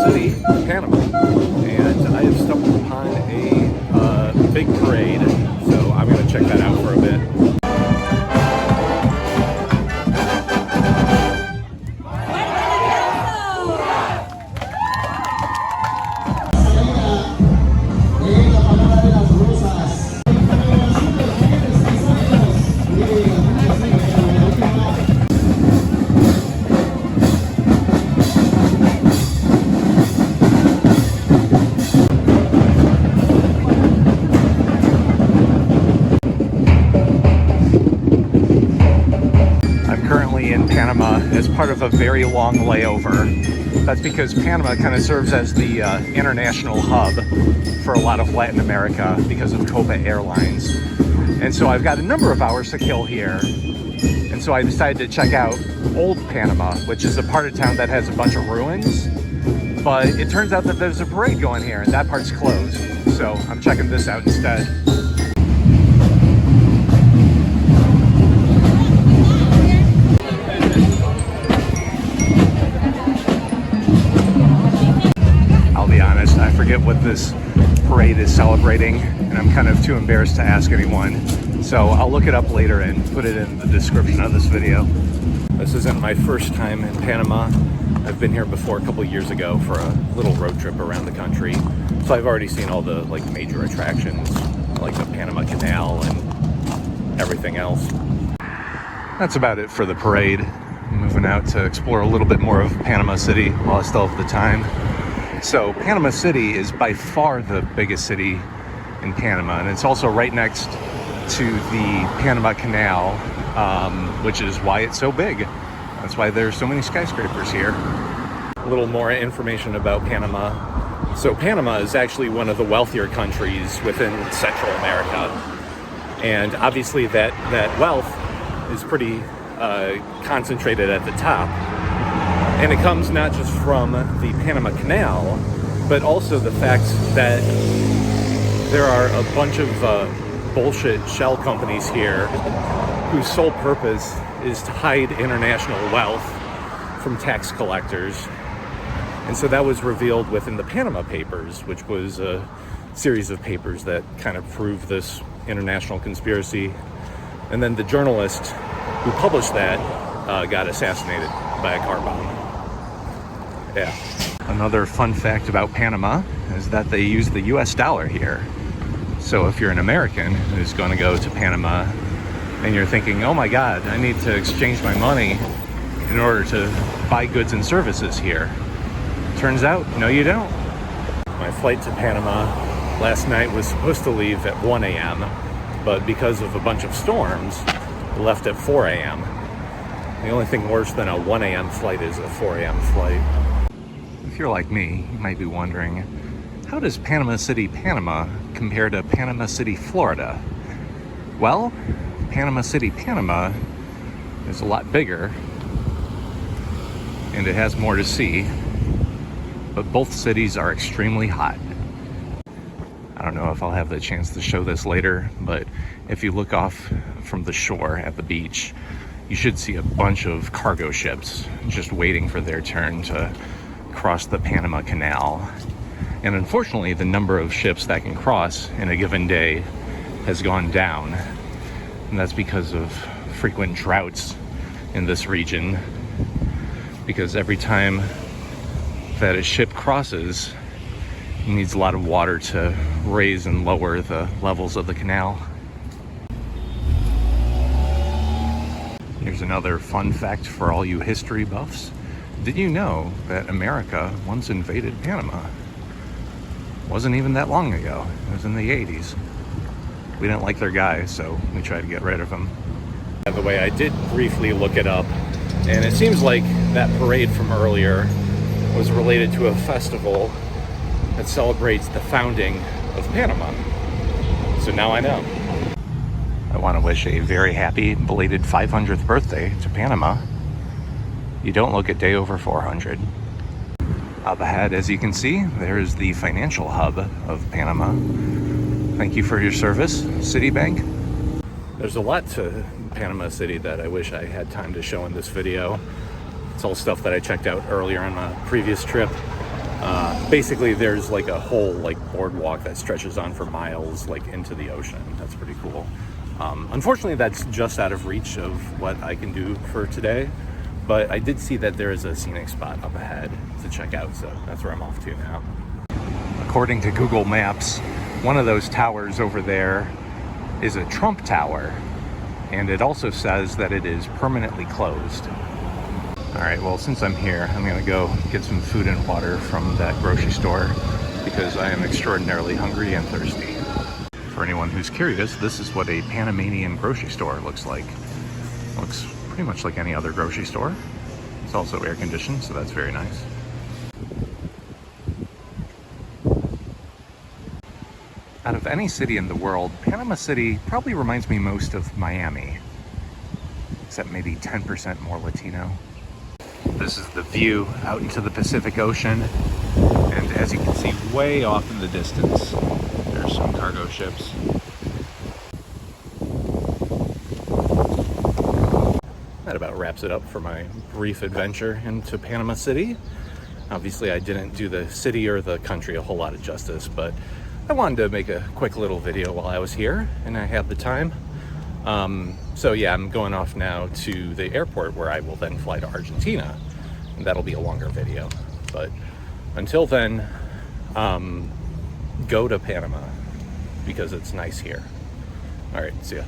City, Panama, and I have stumbled upon a big parade, so I'm going to check that out for a bit. In Panama as part of a very long layover. That's because Panama kind of serves as the international hub for a lot of Latin America because of Copa Airlines. And so I've got a number of hours to kill here. And so I decided to check out Old Panama, which is a part of town that has a bunch of ruins. But it turns out that there's a parade going here and that part's closed. So I'm checking this out instead. I forget what this parade is celebrating, and I'm kind of too embarrassed to ask anyone. So I'll look it up later and put it in the description of this video. This isn't my first time in Panama. I've been here before a couple years ago for a little road trip around the country. So I've already seen all the major attractions, like the Panama Canal and everything else. That's about it for the parade. I'm moving out to explore a little bit more of Panama City while I still have the time. So Panama City is by far the biggest city in Panama, and it's also right next to the Panama Canal, which is why it's so big. That's why there's so many skyscrapers here. A little more information about Panama. So Panama is actually one of the wealthier countries within Central America, and obviously that wealth is pretty concentrated at the top. And it comes not just from the Panama Canal, but also the fact that there are a bunch of bullshit shell companies here whose sole purpose is to hide international wealth from tax collectors. And so that was revealed within the Panama Papers, which was a series of papers that kind of proved this international conspiracy. And then the journalist who published that got assassinated by a car bomb. Yeah. Another fun fact about Panama is that they use the US dollar here. So if you're an American who's going to go to Panama and you're thinking, oh my God, I need to exchange my money in order to buy goods and services here. Turns out, no you don't. My flight to Panama last night was supposed to leave at 1 a.m., but because of a bunch of storms, it left at 4 a.m. The only thing worse than a 1 a.m. flight is a 4 a.m. flight. If you're like me, you might be wondering, how does Panama City, Panama compare to Panama City, Florida? Well, Panama City, Panama is a lot bigger and it has more to see, but both cities are extremely hot. I don't know if I'll have the chance to show this later, but if you look off from the shore at the beach, you should see a bunch of cargo ships just waiting for their turn to cross the Panama Canal. And unfortunately, the number of ships that can cross in a given day has gone down. And that's because of frequent droughts in this region. Because every time that a ship crosses, it needs a lot of water to raise and lower the levels of the canal. Here's another fun fact for all you history buffs. Did you know that America once invaded Panama? Wasn't even that long ago. It was in the 80s. We didn't like their guy, so we tried to get rid of him. By the way, I did briefly look it up, and it seems like that parade from earlier was related to a festival that celebrates the founding of Panama. So now I know. I want to wish a very happy belated 500th birthday to Panama. You don't look a day over 400. Up ahead, as you can see, there is the financial hub of Panama. Thank you for your service, Citibank. There's a lot to Panama City that I wish I had time to show in this video. It's all stuff that I checked out earlier on my previous trip. Basically, there's like a whole like boardwalk that stretches on for miles like into the ocean. That's pretty cool. Unfortunately, that's just out of reach of what I can do for today. But I did see that there is a scenic spot up ahead to check out, so that's where I'm off to now. According to Google Maps, one of those towers over there is a Trump Tower, and it also says that it is permanently closed. All right, well, since I'm here, I'm gonna go get some food and water from that grocery store because I am extraordinarily hungry and thirsty. For anyone who's curious, this is what a Panamanian grocery store looks like. Looks pretty much like any other grocery store. It's also air conditioned, so that's very nice. Out of any city in the world, Panama City probably reminds me most of Miami, except maybe 10% more Latino. This is the view out into the Pacific Ocean, and as you can see way off in the distance, there's some cargo ships. That about wraps it up for my brief adventure into Panama City. Obviously, I didn't do the city or the country a whole lot of justice, but I wanted to make a quick little video while I was here, and I had the time. So yeah, I'm going off now to the airport where I will then fly to Argentina, and that'll be a longer video. But until then, go to Panama because it's nice here. All right, see ya.